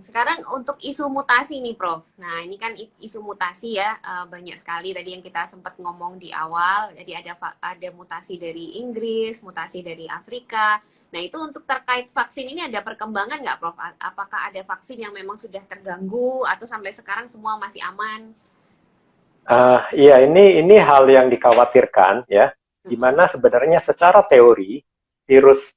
Sekarang untuk isu mutasi nih, Prof. Nah, ini kan isu mutasi ya, banyak sekali tadi yang kita sempat ngomong di awal. Jadi ada mutasi dari Inggris, mutasi dari Afrika. Nah, itu untuk terkait vaksin ini ada perkembangan nggak, Prof? Apakah ada vaksin yang memang sudah terganggu atau sampai sekarang semua masih aman? Iya, ini hal yang dikhawatirkan ya, di Mm-mm. mana sebenarnya secara teori virus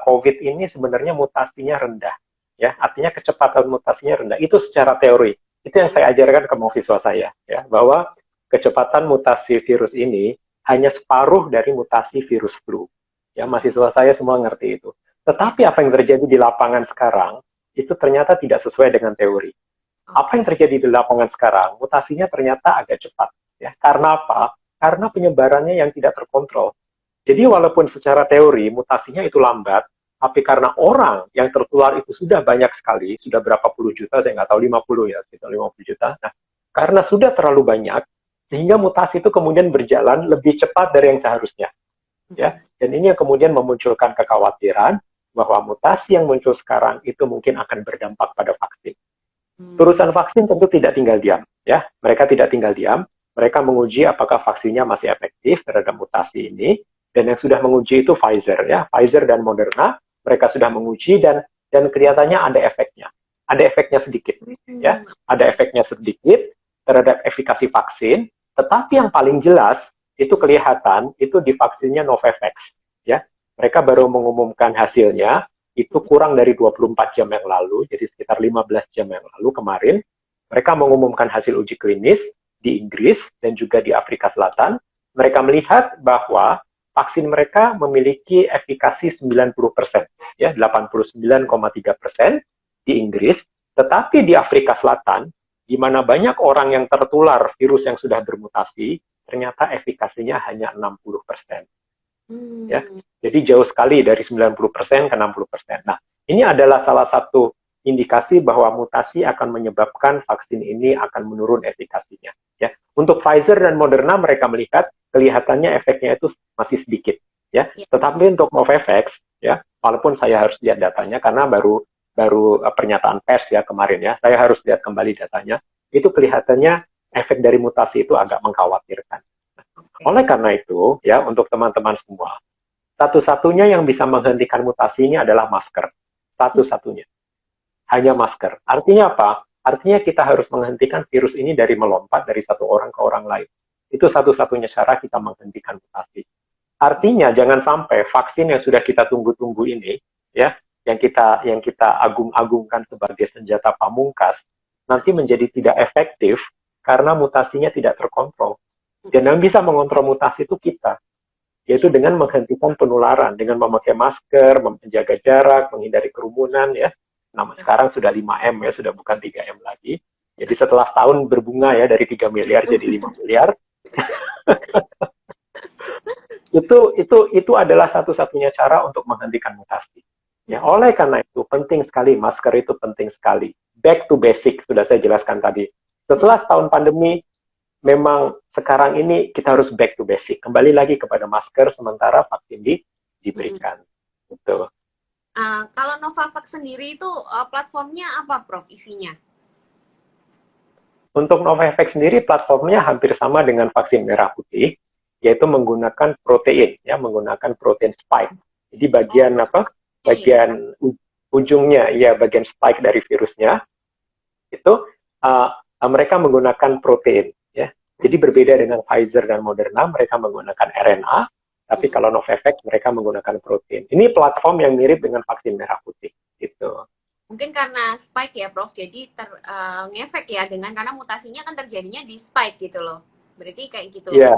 COVID ini sebenarnya mutasinya rendah, ya, artinya kecepatan mutasinya rendah. Itu secara teori. Itu yang saya ajarkan ke mahasiswa saya, ya, bahwa kecepatan mutasi virus ini hanya separuh dari mutasi virus flu. Ya, Mm-mm. mahasiswa saya semua ngerti itu. Ya, Tetapi apa yang terjadi di lapangan sekarang itu ternyata tidak sesuai dengan teori. Apa yang oke. terjadi di lapangan sekarang? Mutasinya ternyata agak cepat. Ya. Karena apa? Karena penyebarannya yang tidak terkontrol. Jadi walaupun secara teori mutasinya itu lambat, tapi karena orang yang tertular itu sudah banyak sekali, sudah berapa puluh juta, saya nggak tahu 50 ya, sekitar 50 juta. Nah, karena sudah terlalu banyak, sehingga mutasi itu kemudian berjalan lebih cepat dari yang seharusnya. Ya, Mm-mm. dan ini yang kemudian memunculkan kekhawatiran bahwa mutasi yang muncul sekarang itu mungkin akan berdampak pada vaksin. Hmm. Perusahaan vaksin tentu tidak tinggal diam, ya. Mereka tidak tinggal diam. Mereka menguji apakah vaksinnya masih efektif terhadap mutasi ini. Dan yang sudah menguji itu Pfizer, ya. Pfizer dan Moderna, mereka sudah menguji dan kelihatannya ada efeknya. Ada efeknya sedikit, ya. Ada Oke. efeknya sedikit terhadap efikasi vaksin. Tetapi yang paling jelas itu kelihatan itu di vaksinnya Novavax, ya. Mereka baru mengumumkan hasilnya itu kurang dari 24 jam yang lalu, jadi sekitar 15 jam yang lalu kemarin, mereka mengumumkan hasil uji klinis di Inggris dan juga di Afrika Selatan. Mereka melihat bahwa vaksin mereka memiliki efikasi 90%, ya 89,3% di Inggris, tetapi di Afrika Selatan, di mana banyak orang yang tertular virus yang sudah bermutasi, ternyata efikasinya hanya 60%. Ya. Hmm. Jadi jauh sekali dari 90% ke 60%. Nah, ini adalah salah satu indikasi bahwa mutasi akan menyebabkan vaksin ini akan menurun efikasinya. Ya. Untuk Pfizer dan Moderna mereka melihat kelihatannya efeknya itu masih sedikit. Ya. Ya. Tetapi untuk Novavax, ya, walaupun saya harus lihat datanya karena baru baru pernyataan pers ya kemarin ya, saya harus lihat kembali datanya. Itu kelihatannya efek dari mutasi itu agak mengkhawatirkan. Oleh Oke. karena itu, ya untuk teman-teman semua, satu-satunya yang bisa menghentikan mutasi ini adalah masker. Satu-satunya. Hanya masker. Artinya apa? Artinya kita harus menghentikan virus ini dari melompat dari satu orang ke orang lain. Itu satu-satunya cara kita menghentikan mutasi. Artinya jangan sampai vaksin yang sudah kita tunggu-tunggu ini, ya, yang kita agung-agungkan sebagai senjata pamungkas, nanti menjadi tidak efektif karena mutasinya tidak terkontrol. Dan yang bisa mengontrol mutasi itu kita, yaitu Iya. dengan menghentikan penularan, dengan memakai masker, menjaga jarak, menghindari kerumunan, ya. Nah, sekarang sudah 5M ya, sudah bukan 3M lagi. Jadi setelah setahun berbunga ya, dari 3 miliar jadi 5 miliar, itu adalah satu-satunya cara untuk menghentikan mutasi. Ya, oleh karena itu penting sekali masker itu penting sekali. Back to basic sudah saya jelaskan tadi. Setelah setahun pandemi, memang sekarang ini kita harus back to basic. Kembali lagi kepada masker sementara vaksin diberikan. Gitu. Kalau Novavax sendiri itu platformnya apa, Prof? Isinya? Untuk Novavax sendiri platformnya hampir sama dengan vaksin merah putih, yaitu menggunakan protein, ya, menggunakan protein spike. Jadi Oh, bagian apa? ya ya. Bagian ujungnya, ya, bagian spike dari virusnya itu mereka menggunakan protein, ya. Jadi berbeda dengan Pfizer dan Moderna, mereka menggunakan RNA, tapi Mm-mm. kalau Novavax mereka menggunakan protein. Ini platform yang mirip dengan vaksin merah putih, gitu. Mungkin karena spike ya, Prof. Jadi ngefek ya dengan karena mutasinya kan terjadinya di spike gitu loh. Berarti kayak gitu. Ya,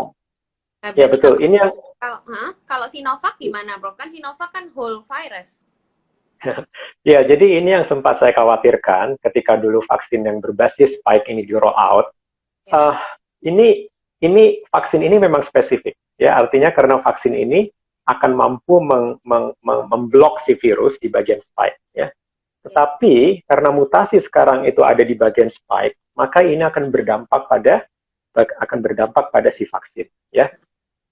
Nah, ya berarti betul. Ini yang kalau Sinovac gimana, Prof? Kan Sinovac kan whole virus. ya, jadi ini yang sempat saya khawatirkan ketika dulu vaksin yang berbasis spike ini di roll out. Ya. Uh, ini vaksin ini memang spesifik, ya, artinya karena vaksin ini akan mampu memblok si virus di bagian spike, ya. Ya. Tetapi karena mutasi sekarang itu ada di bagian spike, maka ini akan berdampak pada si vaksin, ya.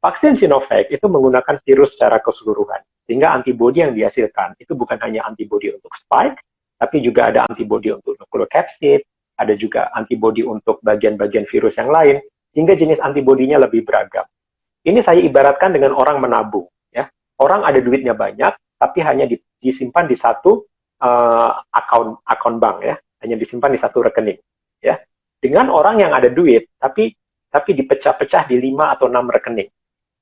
Vaksin Sinovac itu menggunakan virus secara keseluruhan, sehingga antibodi yang dihasilkan itu bukan hanya antibodi untuk spike, tapi juga ada antibodi untuk nucleocapsid, ada juga antibodi untuk bagian-bagian virus yang lain, sehingga jenis antibodinya lebih beragam. Ini saya ibaratkan dengan orang menabung. Ya. Orang ada duitnya banyak, tapi hanya disimpan di satu akun bank, ya, hanya disimpan di satu rekening. Ya. Dengan orang yang ada duit, tapi dipecah-pecah di 5 atau 6 rekening.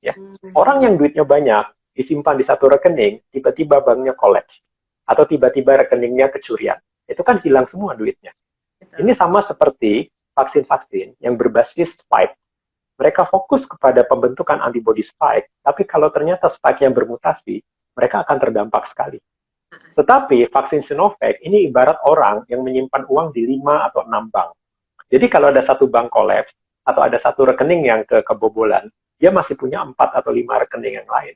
Ya. Orang yang duitnya banyak, disimpan di satu rekening, tiba-tiba banknya kolaps. Atau tiba-tiba rekeningnya kecurian. Itu kan hilang semua duitnya. Betul. Ini sama seperti vaksin-vaksin yang berbasis spike. Mereka fokus kepada pembentukan antibody spike, tapi kalau ternyata spike-nya bermutasi, mereka akan terdampak sekali. Tetapi vaksin Sinovac ini ibarat orang yang menyimpan uang di 5 atau 6 bank. Jadi kalau ada satu bank kolaps, atau ada satu rekening yang kebobolan, dia masih punya 4 atau 5 rekening yang lain.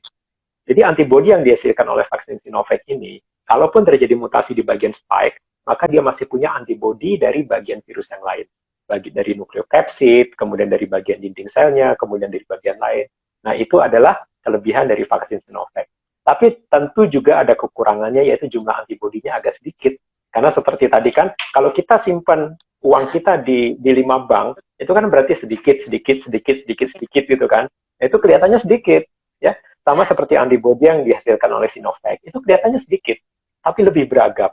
Jadi antibodi yang dihasilkan oleh vaksin Sinovac ini, kalaupun terjadi mutasi di bagian spike, maka dia masih punya antibodi dari bagian virus yang lain. Dari nukleokapsid, kemudian dari bagian dinding selnya, kemudian dari bagian lain. Nah, itu adalah kelebihan dari vaksin Sinovac. Tapi tentu juga ada kekurangannya, yaitu jumlah antibodinya agak sedikit. Karena seperti tadi kan, kalau kita simpan uang kita di 5 bank, itu kan berarti sedikit gitu kan. Itu kelihatannya sedikit, ya. Sama seperti antibodi yang dihasilkan oleh Sinovac, itu kelihatannya sedikit, tapi lebih beragam.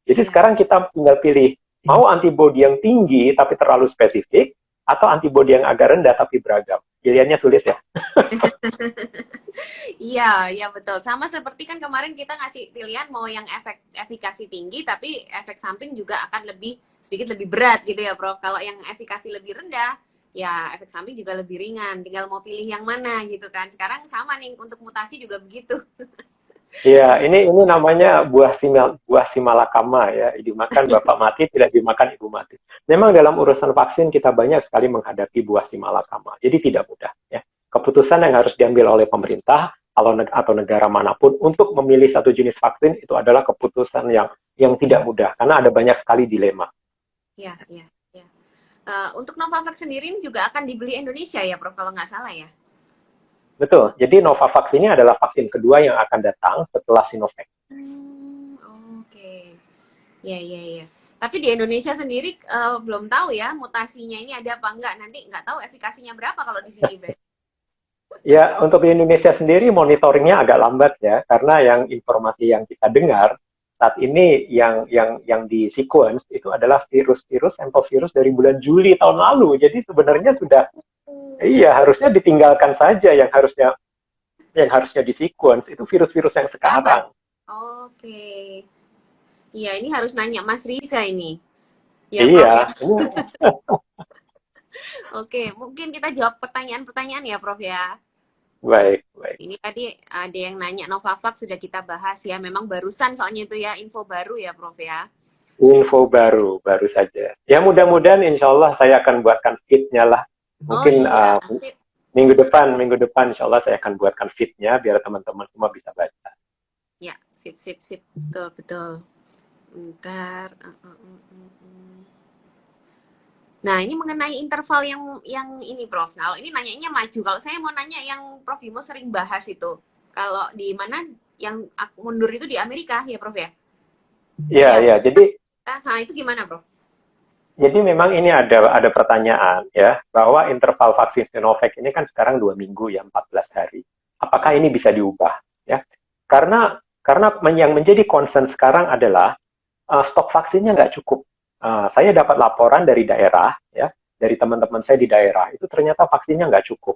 Jadi sekarang kita tinggal pilih, mau antibodi yang tinggi tapi terlalu spesifik, atau antibodi yang agak rendah tapi beragam. Pilihannya sulit ya. Iya betul. Sama seperti kan kemarin kita ngasih pilihan mau yang efikasi tinggi tapi efek samping juga akan sedikit lebih berat gitu ya, Prof. Kalau yang efikasi lebih rendah, ya efek samping juga lebih ringan. Tinggal mau pilih yang mana gitu kan. Sekarang sama nih untuk mutasi juga begitu. Iya, ini namanya buah simalakama ya. Dimakan bapak mati, tidak dimakan ibu mati. Memang dalam urusan vaksin kita banyak sekali menghadapi buah simalakama. Jadi tidak mudah ya. Keputusan yang harus diambil oleh pemerintah atau negara manapun untuk memilih satu jenis vaksin itu adalah keputusan yang tidak mudah karena ada banyak sekali dilema. Iya. Untuk Novavax sendiri ini juga akan dibeli Indonesia ya, Prof, kalau nggak salah ya? Betul. Jadi Novavax ini adalah vaksin kedua yang akan datang setelah Sinovac. Oke. Ya. Tapi di Indonesia sendiri belum tahu ya mutasinya ini ada apa enggak. Nanti nggak tahu efikasinya berapa kalau di sini, Bre. Ya, untuk di Indonesia sendiri monitoringnya agak lambat ya, karena yang informasi yang kita dengar saat ini yang di sequence itu adalah sampel virus dari bulan Juli tahun lalu. Jadi sebenarnya sudah harusnya ditinggalkan saja yang harusnya di sequence itu virus-virus yang sekarang. Oke. Iya, ini harus nanya Mas Riza ini. Ya, iya. Prof, ya? Oke, mungkin kita jawab pertanyaan-pertanyaan ya, Prof ya. Baik. Ini tadi ada yang nanya Novavax sudah kita bahas ya. Memang barusan soalnya itu ya, info baru ya, Prof ya. Info baru saja. Ya mudah-mudahan insya Allah saya akan buatkan feed-nya lah. Mungkin minggu depan insya Allah saya akan buatkan feed-nya biar teman-teman semua bisa baca. Ya, sip. Betul. Bentar. Nah, ini mengenai interval yang ini, Prof. Nah, ini nanyanya maju. Kalau saya mau nanya yang Prof Bimo sering bahas itu. Kalau di mana yang mundur itu di Amerika ya, Prof ya? Iya. Jadi itu gimana, Prof? Jadi memang ini ada pertanyaan ya, bahwa interval vaksin Sinovac ini kan sekarang 2 minggu ya, 14 hari. Apakah ini bisa diubah ya? Karena yang menjadi concern sekarang adalah stok vaksinnya nggak cukup. Saya dapat laporan dari daerah, ya, dari teman-teman saya di daerah, itu ternyata vaksinnya nggak cukup.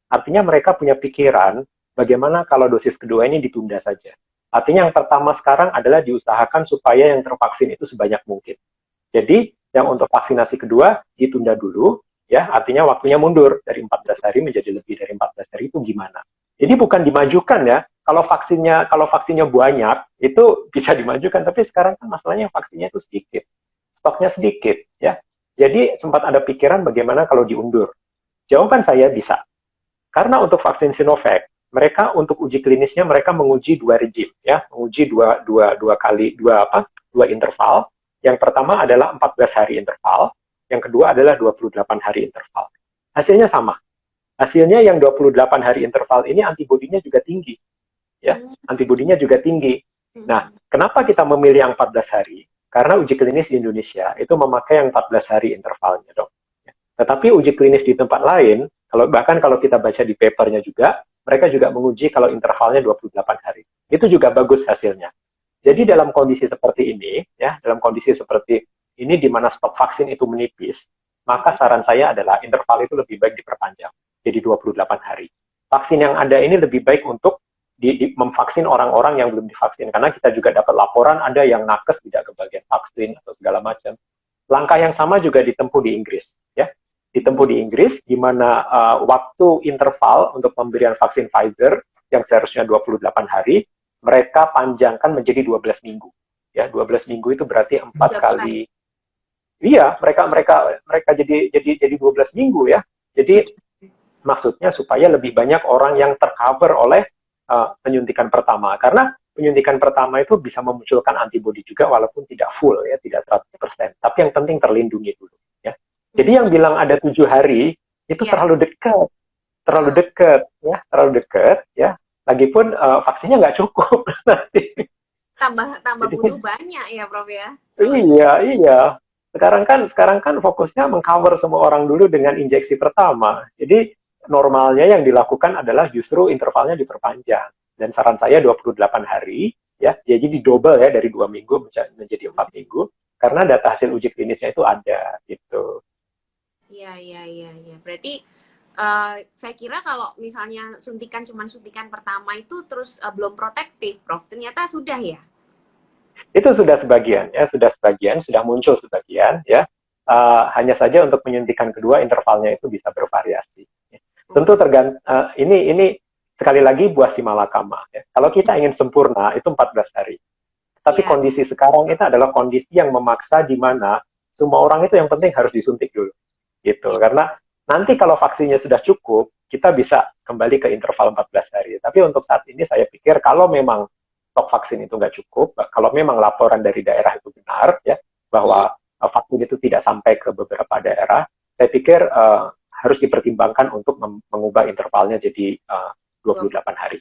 Artinya mereka punya pikiran, bagaimana kalau dosis kedua ini ditunda saja. Artinya yang pertama sekarang adalah diusahakan supaya yang tervaksin itu sebanyak mungkin. Jadi, yang untuk vaksinasi kedua ditunda dulu, ya, artinya waktunya mundur dari 14 hari menjadi lebih dari 14 hari itu gimana? Jadi bukan dimajukan ya, kalau vaksinnya banyak, itu bisa dimajukan, tapi sekarang kan masalahnya vaksinnya itu sedikit. Stoknya sedikit, ya. Jadi sempat ada pikiran bagaimana kalau diundur. Jawaban saya bisa. Karena untuk vaksin Sinovac, mereka untuk uji klinisnya mereka menguji 2 regim, ya, menguji dua interval. Yang pertama adalah 14 hari interval, yang kedua adalah 28 hari interval. Hasilnya sama. Hasilnya yang 28 hari interval ini antibodinya juga tinggi. Ya, antibodinya juga tinggi. Nah, kenapa kita memilih yang 14 hari? Karena uji klinis di Indonesia itu memakai yang 14 hari intervalnya, dong. Tetapi uji klinis di tempat lain, bahkan kalau kita baca di papernya juga, mereka juga menguji kalau intervalnya 28 hari. Itu juga bagus hasilnya. Jadi dalam kondisi seperti ini, ya, dalam kondisi seperti ini di mana stok vaksin itu menipis, maka saran saya adalah interval itu lebih baik diperpanjang jadi 28 hari. Vaksin yang ada ini lebih baik untuk memvaksin orang-orang yang belum divaksin, karena kita juga dapat laporan ada yang nakes tidak kebagian vaksin atau segala macam. Langkah yang sama juga ditempuh di Inggris, ya. Ditempuh di Inggris, di mana waktu interval untuk pemberian vaksin Pfizer yang seharusnya 28 hari, mereka panjangkan menjadi 12 minggu. Ya, 12 minggu itu berarti 4 kali. Iya, mereka jadi 12 minggu ya. Jadi maksudnya supaya lebih banyak orang yang tercover oleh penyuntikan pertama. Karena penyuntikan pertama itu bisa memunculkan antibodi juga walaupun tidak full ya, tidak 100%. Tapi yang penting terlindungi dulu ya. Jadi yang bilang ada 7 hari itu terlalu dekat. Terlalu dekat ya. Lagipun vaksinnya nggak cukup nanti. Tambah butuh banyak ya, Prof ya. Iya. Sekarang kan fokusnya mengcover semua orang dulu dengan injeksi pertama. Jadi normalnya yang dilakukan adalah justru intervalnya diperpanjang. Dan saran saya 28 hari ya. Jadi didouble ya dari 2 minggu menjadi 4 minggu karena data hasil uji klinisnya itu ada gitu. Iya. Berarti saya kira kalau misalnya cuman suntikan pertama itu terus belum protektif, Prof. Ternyata sudah ya? Itu sudah sebagian, sudah muncul sebagian, ya. Hanya saja untuk penyuntikan kedua intervalnya itu bisa bervariasi. Tentu ini sekali lagi buah si malakama. Ya. Kalau kita ingin sempurna itu 14 hari. Tapi kondisi sekarang itu adalah kondisi yang memaksa di mana semua orang itu yang penting harus disuntik dulu, gitu. Karena nanti kalau vaksinnya sudah cukup, kita bisa kembali ke interval 14 hari. Tapi untuk saat ini saya pikir kalau memang stok vaksin itu nggak cukup, kalau memang laporan dari daerah itu benar, ya, bahwa vaksin itu tidak sampai ke beberapa daerah, saya pikir harus dipertimbangkan untuk mengubah intervalnya jadi 28 hari.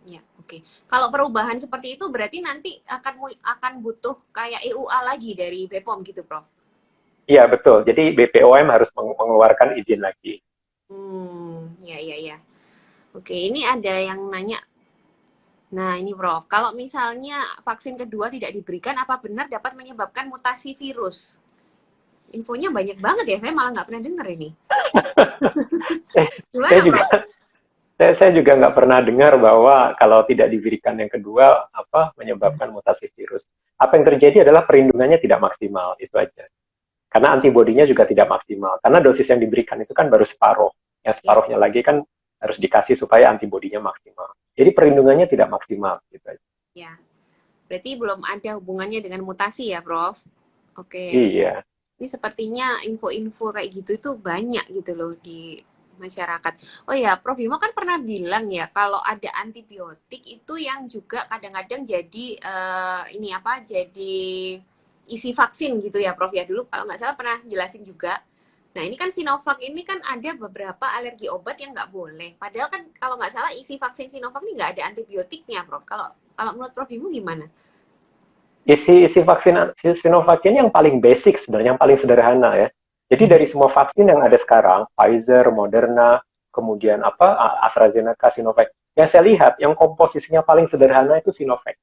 Ya, oke. Kalau perubahan seperti itu berarti nanti akan butuh kayak EUA lagi dari BPOM gitu, Prof? Iya, betul. Jadi BPOM harus mengeluarkan izin lagi. Ya. Oke, ini ada yang nanya. Nah, ini Prof, kalau misalnya vaksin kedua tidak diberikan, apa benar dapat menyebabkan mutasi virus? Infonya banyak banget ya, saya malah nggak pernah dengar ini. Saya juga nggak pernah dengar bahwa kalau tidak diberikan yang kedua, menyebabkan mutasi virus. Apa yang terjadi adalah perlindungannya tidak maksimal, itu aja. Karena antibodinya juga tidak maksimal. Karena dosis yang diberikan itu kan baru separuh. Yang separuhnya lagi kan harus dikasih supaya antibodinya maksimal. Jadi perlindungannya tidak maksimal. Gitu aja. Ya, berarti belum ada hubungannya dengan mutasi ya, Prof? Oke. Iya. Ini sepertinya info-info kayak gitu itu banyak gitu loh di masyarakat. Oh ya, Prof Bimo kan pernah bilang ya, kalau ada antibiotik itu yang juga kadang-kadang jadi jadi isi vaksin gitu ya, Prof ya. Dulu kalau nggak salah pernah jelasin juga. Nah, ini kan Sinovac ini kan ada beberapa alergi obat yang nggak boleh. Padahal kan kalau nggak salah isi vaksin Sinovac ini nggak ada antibiotiknya, Prof. Kalau menurut Prof Bimo gimana? Isi vaksin Sinovac ini yang paling basic sebenarnya, yang paling sederhana ya. Jadi dari semua vaksin yang ada sekarang, Pfizer, Moderna, kemudian AstraZeneca, Sinovac, yang saya lihat yang komposisinya paling sederhana itu Sinovac,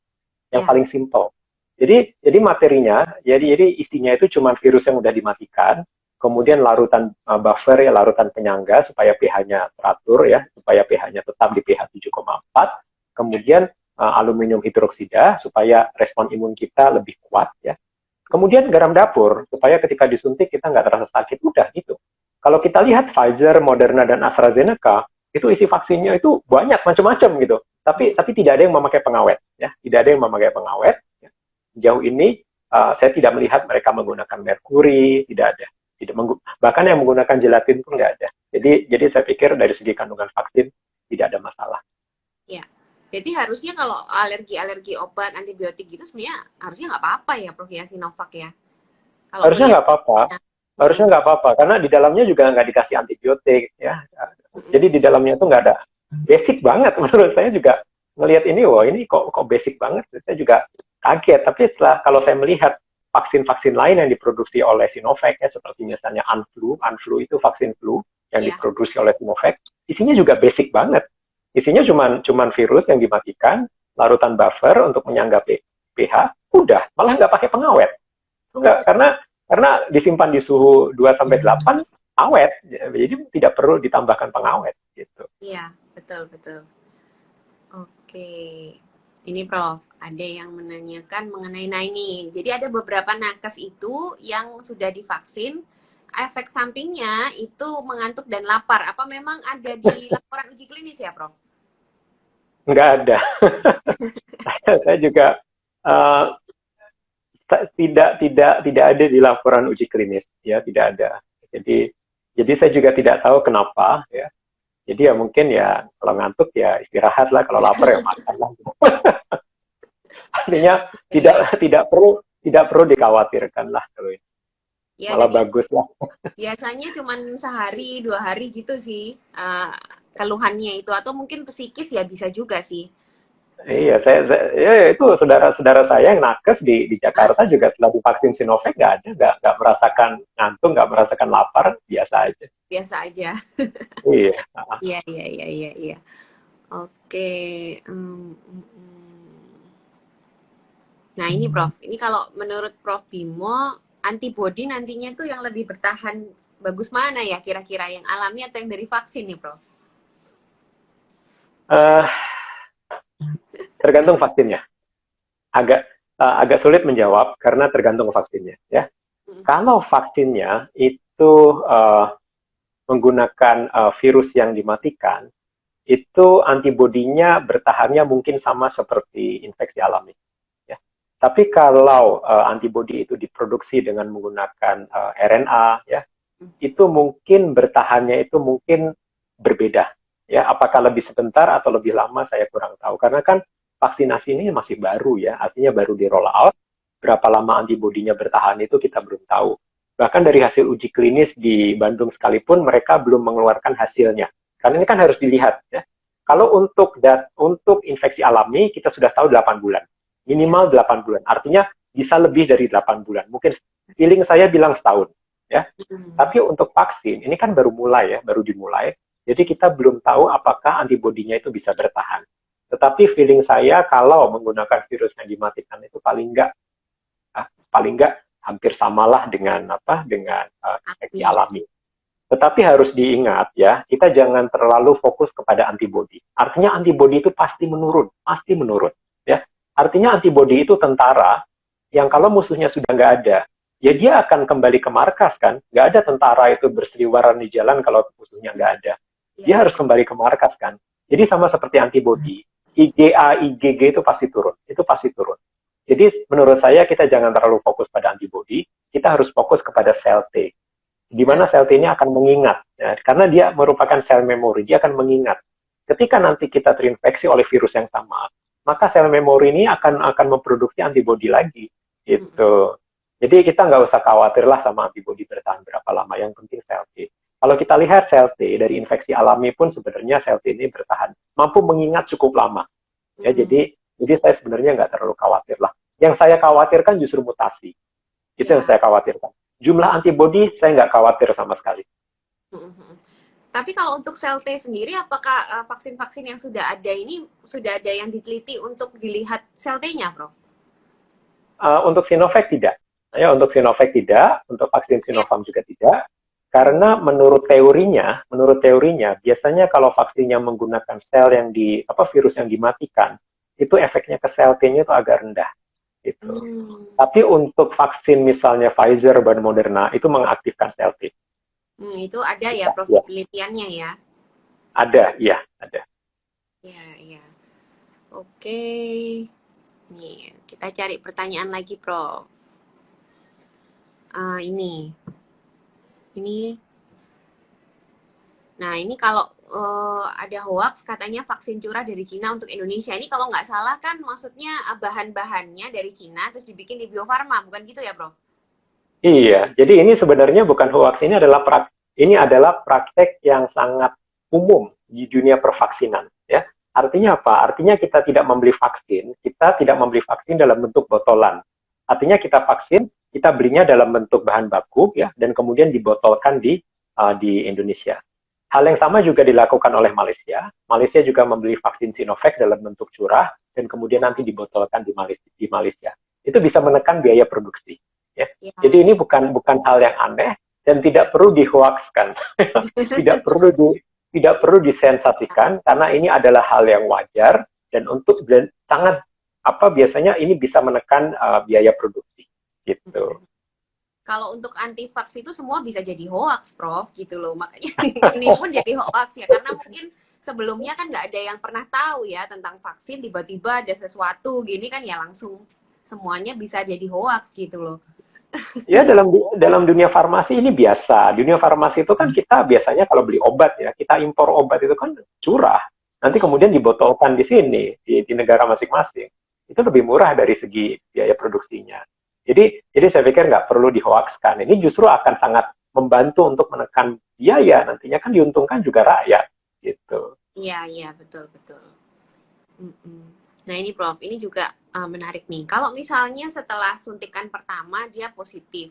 yang paling simple. Jadi materinya, jadi isinya itu cuma virus yang udah dimatikan, kemudian larutan buffer ya, larutan penyangga supaya pH-nya teratur ya, supaya pH-nya tetap di pH 7,4, kemudian aluminium hidroksida supaya respon imun kita lebih kuat ya. Kemudian garam dapur supaya ketika disuntik kita nggak terasa sakit, udah gitu. Kalau kita lihat Pfizer, Moderna dan AstraZeneca, itu isi vaksinnya itu banyak macam-macam gitu. Tapi tidak ada yang memakai pengawet ya, tidak ada yang memakai pengawet. Ya. Sejauh ini saya tidak melihat mereka menggunakan merkuri, tidak ada. Bahkan yang menggunakan gelatin pun nggak ada. Jadi saya pikir dari segi kandungan vaksin tidak ada masalah. Ya, jadi harusnya kalau alergi obat antibiotik gitu sebenarnya harusnya nggak apa-apa ya, Prof ya, Sinovac ya. Harusnya nggak apa-apa. Harusnya nggak apa-apa karena di dalamnya juga nggak dikasih antibiotik ya. Jadi di dalamnya tuh nggak ada. Basic banget menurut saya juga ngelihat ini, wah ini kok basic banget. Saya juga kaget. Tapi setelah kalau saya melihat vaksin-vaksin lain yang diproduksi oleh Sinovac ya, seperti misalnya Anflu itu vaksin flu yang Iya. diproduksi oleh Sinovac, isinya juga basic banget. Isinya cuman virus yang dimatikan, larutan buffer untuk menyangga pH, udah, malah nggak pakai pengawet. Enggak, karena disimpan di suhu 2 sampai 8 awet. Jadi tidak perlu ditambahkan pengawet gitu. Iya, betul, betul. Oke. Ini Prof, ada yang menanyakan mengenai nah ini. Jadi ada beberapa nakes itu yang sudah divaksin, efek sampingnya itu mengantuk dan lapar. Apa memang ada di laporan uji klinis ya, Prof? Nggak ada. Saya juga uh, tidak ada di laporan uji klinis, ya tidak ada. Jadi saya juga tidak tahu kenapa, ya. Jadi ya mungkin ya kalau ngantuk ya istirahat lah, kalau lapar ya makan lah. Artinya tidak perlu dikhawatirkan lah kalau ini. Ya, Malah dan bagus lah. biasanya cuma sehari, 2 hari gitu sih keluhannya itu. Atau mungkin psikis ya bisa juga sih. Iya, ya itu saudara-saudara saya yang nakes di Jakarta juga setelah divaksin Sinovac nggak merasakan ngantuk, nggak merasakan lapar, biasa aja. Biasa aja. Iya. Iya, iya, iya, iya, iya. Oke. Hmm, hmm, hmm. Nah ini Prof, ini kalau menurut Prof Bimo, antibodi nantinya tuh yang lebih bertahan bagus mana ya kira-kira, yang alami atau yang dari vaksin nih Prof? Uh, Tergantung vaksinnya. Agak sulit menjawab karena tergantung vaksinnya. Ya, kalau vaksinnya itu menggunakan virus yang dimatikan, itu antibodinya bertahannya mungkin sama seperti infeksi alami. Ya. Tapi kalau antibodi itu diproduksi dengan menggunakan RNA, ya, itu mungkin bertahannya itu mungkin berbeda. Ya, apakah lebih sebentar atau lebih lama saya kurang tahu. Karena kan vaksinasi ini masih baru ya, artinya baru di roll out. Berapa lama antibodinya bertahan itu kita belum tahu. Bahkan dari hasil uji klinis di Bandung sekalipun mereka belum mengeluarkan hasilnya. Karena ini kan harus dilihat ya. Kalau untuk infeksi alami kita sudah tahu 8 bulan. Minimal 8 bulan. Artinya bisa lebih dari 8 bulan. Mungkin feeling saya bilang setahun ya. Tapi untuk vaksin ini kan baru mulai ya, baru dimulai. Jadi kita belum tahu apakah antibodinya itu bisa bertahan. Tetapi feeling saya kalau menggunakan virus yang dimatikan itu paling enggak hampir samalah dengan infeksi alami. Tetapi harus diingat ya, kita jangan terlalu fokus kepada antibodi. Artinya antibodi itu pasti menurun ya. Artinya antibodi itu tentara yang kalau musuhnya sudah nggak ada, ya dia akan kembali ke markas kan. Nggak ada tentara itu berseliweran di jalan kalau musuhnya nggak ada. Dia harus kembali ke markas kan. Jadi sama seperti antibodi, IgA, IgG itu pasti turun. Jadi menurut saya kita jangan terlalu fokus pada antibodi, kita harus fokus kepada sel T. Di mana sel T ini akan mengingat, ya, karena dia merupakan sel memori, dia akan mengingat. Ketika nanti kita terinfeksi oleh virus yang sama, maka sel memori ini akan memproduksi antibodi lagi. Gitu. Jadi kita nggak usah khawatir lah sama antibodi bertahan berapa lama, yang penting sel T. Kalau kita lihat sel T dari infeksi alami pun sebenarnya sel T ini bertahan, mampu mengingat cukup lama. Ya, jadi saya sebenarnya nggak terlalu khawatir lah. Yang saya khawatirkan justru mutasi. Itu yang saya khawatirkan. Jumlah antibodi saya nggak khawatir sama sekali. Tapi kalau untuk sel T sendiri, apakah vaksin-vaksin yang sudah ada ini sudah ada yang diteliti untuk dilihat sel T-nya, Prof? Untuk Sinovac tidak. Ya, untuk Sinovac tidak, untuk vaksin Sinovac juga tidak. Karena menurut teorinya biasanya kalau vaksinnya menggunakan sel yang virus yang dimatikan, itu efeknya ke sel T-nya itu agak rendah. Gitu. Tapi untuk vaksin misalnya Pfizer dan Moderna itu mengaktifkan sel T. Itu ada ya, Prof, penelitiannya ya? Ada, iya, ada. Iya. Oke. Nih, kita cari pertanyaan lagi, Prof. Ini. Nah, ini kalau ada hoax katanya vaksin curah dari Cina untuk Indonesia. Ini kalau nggak salah kan maksudnya bahan-bahannya dari Cina terus dibikin di Bio Farma, bukan gitu ya, Prof? Iya, jadi ini sebenarnya bukan hoax, ini adalah praktek yang sangat umum di dunia pervaksinan. Ya, Artinya apa? Artinya kita tidak membeli vaksin, kita tidak membeli vaksin dalam bentuk botolan. Artinya kita vaksin, kita belinya dalam bentuk bahan baku ya, dan kemudian dibotolkan di Indonesia. Hal yang sama juga dilakukan oleh Malaysia. Malaysia juga membeli vaksin Sinovac dalam bentuk curah dan kemudian nanti dibotolkan di Malaysia. Itu bisa menekan biaya produksi. Ya. Ya. Jadi ini bukan hal yang aneh dan tidak perlu dihoaxkan, tidak perlu disensasikan karena ini adalah hal yang wajar dan sangat biasanya ini bisa menekan biaya produksi gitu. Kalau untuk anti vaksin itu semua bisa jadi hoax, Prof, gitu loh. Makanya ini pun jadi hoax ya, karena mungkin sebelumnya kan nggak ada yang pernah tahu ya tentang vaksin, tiba-tiba ada sesuatu gini kan ya langsung semuanya bisa jadi hoax gitu loh. Ya dalam dunia farmasi ini biasa. Dunia farmasi itu kan kita biasanya kalau beli obat ya, kita impor obat itu kan curah. Nanti kemudian dibotolkan di sini, di negara masing-masing. Itu lebih murah dari segi biaya produksinya. Jadi saya pikir nggak perlu dihoaxkan. Ini justru akan sangat membantu untuk menekan biaya. Nantinya kan diuntungkan juga rakyat. Gitu. Iya, betul. Nah ini Prof, ini juga menarik nih. Kalau misalnya setelah suntikan pertama dia positif,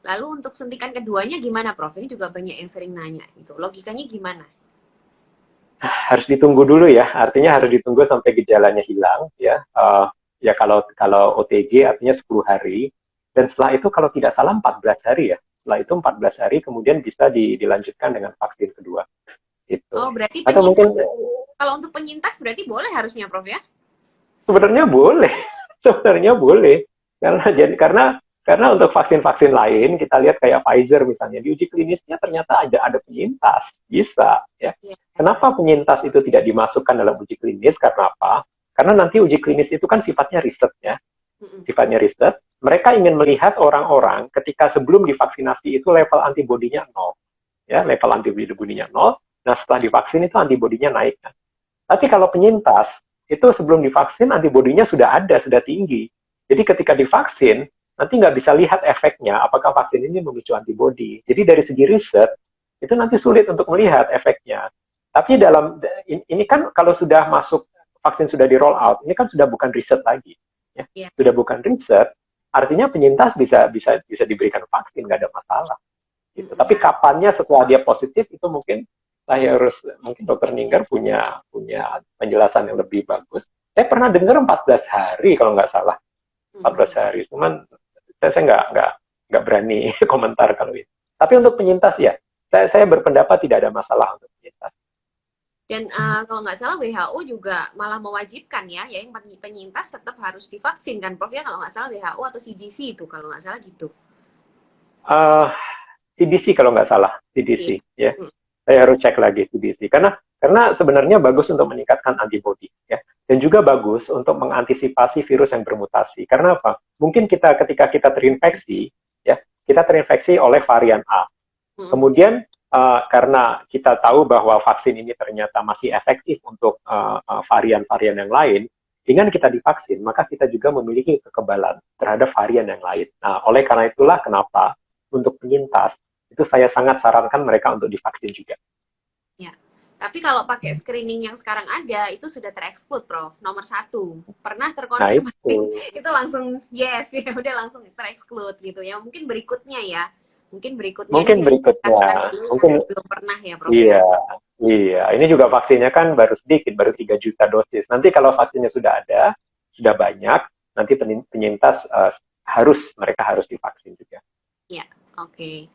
lalu untuk suntikan keduanya gimana Prof? Ini juga banyak yang sering nanya. Itu logikanya gimana? Harus ditunggu dulu ya. Artinya harus ditunggu sampai gejalanya hilang ya. Ya kalau OTG artinya 10 hari. Dan setelah itu kalau tidak salah 14 hari ya. Setelah itu 14 hari kemudian bisa dilanjutkan dengan vaksin kedua. Gitu. Oh berarti atau mungkin kalau untuk penyintas berarti boleh harusnya Prof ya? Sebenarnya boleh. Karena untuk vaksin-vaksin lain kita lihat kayak Pfizer misalnya di uji klinisnya ternyata ada penyintas, bisa ya. Kenapa penyintas itu tidak dimasukkan dalam uji klinis? Karena apa? Karena nanti uji klinis itu kan sifatnya riset. Mereka ingin melihat orang-orang ketika sebelum divaksinasi itu level antibodinya 0, ya level antibodinya 0. Nah setelah divaksin itu antibodinya naik. Tapi kalau penyintas itu sebelum divaksin antibodinya sudah tinggi. Jadi ketika divaksin, nanti nggak bisa lihat efeknya, apakah vaksin ini memicu antibodi. Jadi dari segi riset, itu nanti sulit untuk melihat efeknya. Tapi ini kan kalau sudah masuk, vaksin sudah di roll out, ini kan sudah bukan riset lagi. Ya? Sudah bukan riset, artinya penyintas bisa diberikan vaksin, nggak ada masalah. Gitu. Tapi kapannya setelah dia positif, itu mungkin Dokter Ninggar punya penjelasan yang lebih bagus. Saya pernah dengar 14 hari kalau nggak salah. 14 hari. Cuman saya nggak berani komentar kalau itu. Tapi untuk penyintas ya, saya berpendapat tidak ada masalah untuk penyintas. Dan kalau nggak salah WHO juga malah mewajibkan ya yang penyintas tetap harus divaksin kan Prof ya, kalau nggak salah WHO atau CDC itu kalau nggak salah gitu. CDC kalau nggak salah, CDC ya. Saya harus cek lagi CDC karena sebenarnya bagus untuk meningkatkan antibodi ya, dan juga bagus untuk mengantisipasi virus yang bermutasi. Karena apa? Mungkin ketika kita terinfeksi ya, kita terinfeksi oleh varian A. Kemudian karena kita tahu bahwa vaksin ini ternyata masih efektif untuk varian-varian yang lain, dengan kita divaksin maka kita juga memiliki kekebalan terhadap varian yang lain. Nah, oleh karena itulah kenapa untuk penyintas itu saya sangat sarankan mereka untuk divaksin juga. Ya, tapi kalau pakai screening yang sekarang ada, itu sudah tereksklud, Prof. Nomor 1. Pernah terkonfirmasi, itu langsung yes, ya udah langsung tereksklud gitu ya. Mungkin berikutnya mungkin belum pernah ya, Prof. Iya. Ini juga vaksinnya kan baru sedikit, baru 3 juta dosis. Nanti kalau vaksinnya sudah ada, sudah banyak, nanti penyintas mereka harus divaksin juga. Ya, oke.